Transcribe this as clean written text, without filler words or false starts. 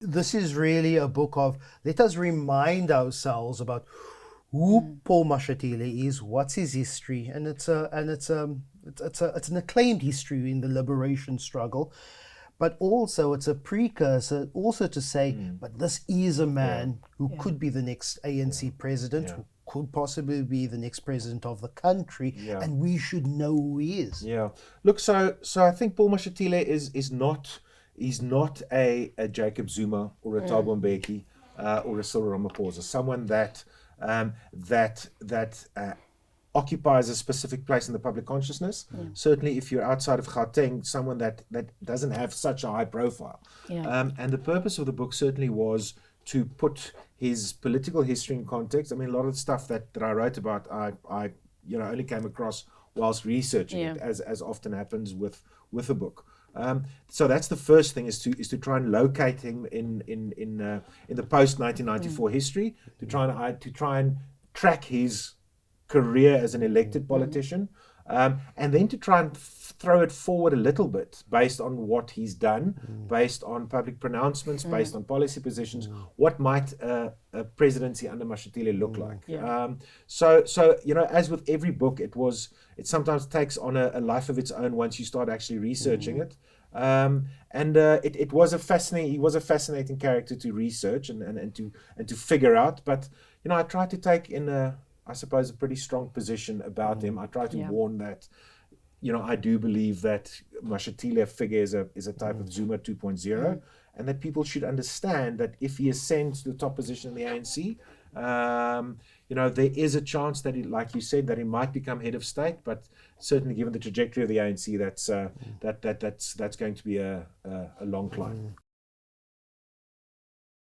this is really a book of, let us remind ourselves about who Paul Mashatile is, what's his history, and it's an acclaimed history in the liberation struggle, but also it's a precursor also to say, but this is a man who could be the next ANC president, who could possibly be the next president of the country, and we should know who he is. Yeah. Look, so I think Paul Mashatile is not a Jacob Zuma or a Thabo Mbeki or a Cyril Ramaphosa, someone that occupies a specific place in the public consciousness. Certainly, if you're outside of Gauteng, someone that doesn't have such a high profile. And the purpose of the book certainly was to put his political history in context. I mean, a lot of the stuff that I wrote about, I only came across whilst researching it, as often happens with a book. So that's the first thing, is to try and locate him in the post 1994 history, to try and track his career as an elected politician, and then to try and throw it forward a little bit based on what he's done, based on public pronouncements, based on policy positions. What might a presidency under Mashatile look like? So as with every book, it sometimes takes on a life of its own once you start actually researching it. He was a fascinating character to research and to figure out. But I tried to take I suppose, a pretty strong position about him. I try to warn that, I do believe that Mashatile figure is a type of Zuma 2.0, and that people should understand that if he ascends to the top position in the ANC, there is a chance that, like you said, that he might become head of state. But certainly, given the trajectory of the ANC, that's going to be a long climb.